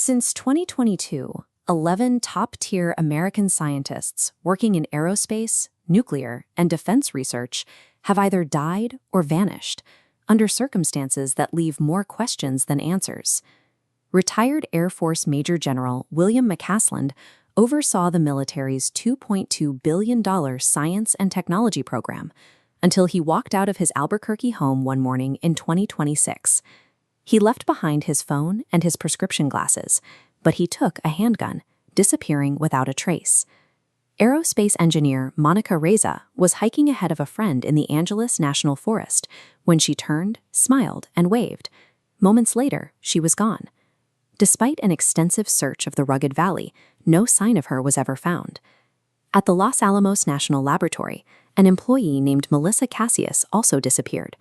Since 2022, 11 top-tier American scientists working in aerospace, nuclear, and defense research have either died or vanished under circumstances that leave more questions than answers. Retired Air Force Major General William McCasland oversaw the military's $2.2 billion science and technology program until he walked out of his Albuquerque home one morning in 2026. He left behind his phone and his prescription glasses, but he took a handgun, disappearing without a trace. Aerospace engineer Monica Reza was hiking ahead of a friend in the Angeles National Forest when she turned, smiled, and waved. Moments later, she was gone. Despite an extensive search of the rugged valley, no sign of her was ever found. At the Los Alamos National Laboratory, an employee named Melissa Cassius also disappeared.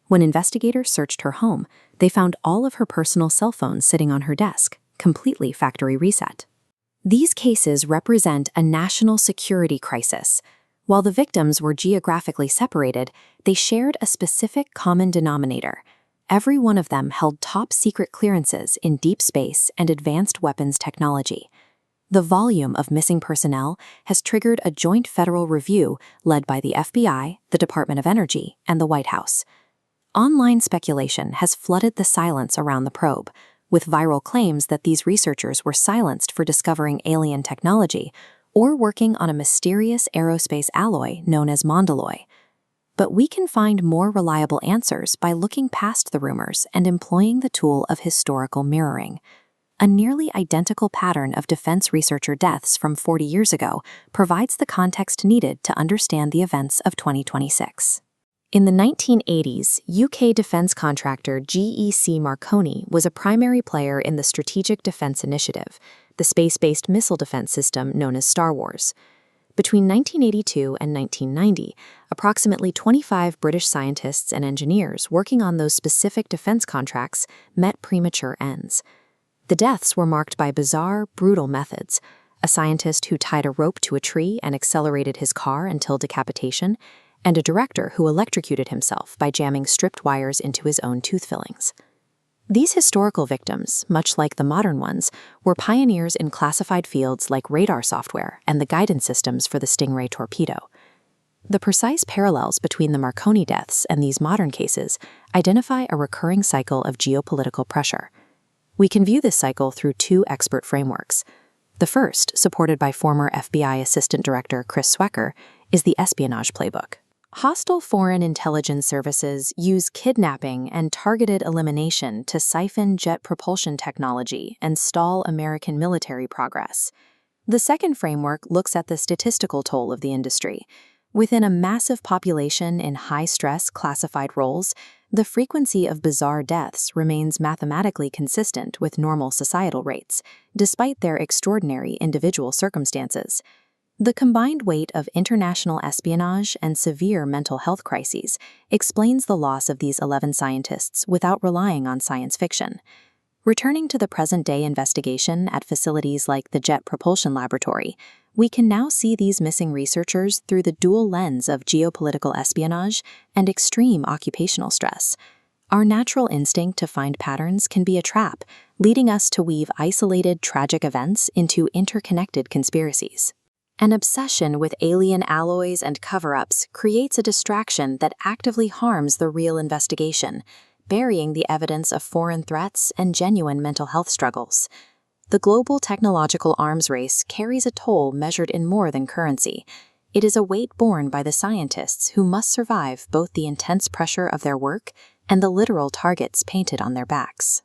When investigators searched her home, they found all of her personal cell phones sitting on her desk, completely factory reset. These cases represent a national security crisis. While the victims were geographically separated, they shared a specific common denominator. Every one of them held top-secret clearances in deep space and advanced weapons technology. The volume of missing personnel has triggered a joint federal review led by the FBI, the Department of Energy, and the White House. Online speculation has flooded the silence around the probe, with viral claims that these researchers were silenced for discovering alien technology or working on a mysterious aerospace alloy known as Mondalloy. But we can find more reliable answers by looking past the rumors and employing the tool of historical mirroring. A nearly identical pattern of defense researcher deaths from 40 years ago provides the context needed to understand the events of 2026. In the 1980s, UK defense contractor GEC Marconi was a primary player in the Strategic Defense Initiative, the space-based missile defense system known as Star Wars. Between 1982 and 1990, approximately 25 British scientists and engineers working on those specific defense contracts met premature ends. The deaths were marked by bizarre, brutal methods: a scientist who tied a rope to a tree and accelerated his car until decapitation, and a director who electrocuted himself by jamming stripped wires into his own tooth fillings. These historical victims, much like the modern ones, were pioneers in classified fields like radar software and the guidance systems for the Stingray torpedo. The precise parallels between the Marconi deaths and these modern cases identify a recurring cycle of geopolitical pressure. We can view this cycle through two expert frameworks. The first, supported by former FBI Assistant Director Chris Swecker, is the espionage playbook. Hostile foreign intelligence services use kidnapping and targeted elimination to siphon jet propulsion technology and stall American military progress. The second framework looks at the statistical toll of the industry. Within a massive population in high-stress classified roles, the frequency of bizarre deaths remains mathematically consistent with normal societal rates, despite their extraordinary individual circumstances. The combined weight of international espionage and severe mental health crises explains the loss of these 11 scientists without relying on science fiction. Returning to the present-day investigation at facilities like the Jet Propulsion Laboratory, we can now see these missing researchers through the dual lens of geopolitical espionage and extreme occupational stress. Our natural instinct to find patterns can be a trap, leading us to weave isolated, tragic events into interconnected conspiracies. An obsession with alien alloys and cover-ups creates a distraction that actively harms the real investigation, burying the evidence of foreign threats and genuine mental health struggles. The global technological arms race carries a toll measured in more than currency. It is a weight borne by the scientists who must survive both the intense pressure of their work and the literal targets painted on their backs.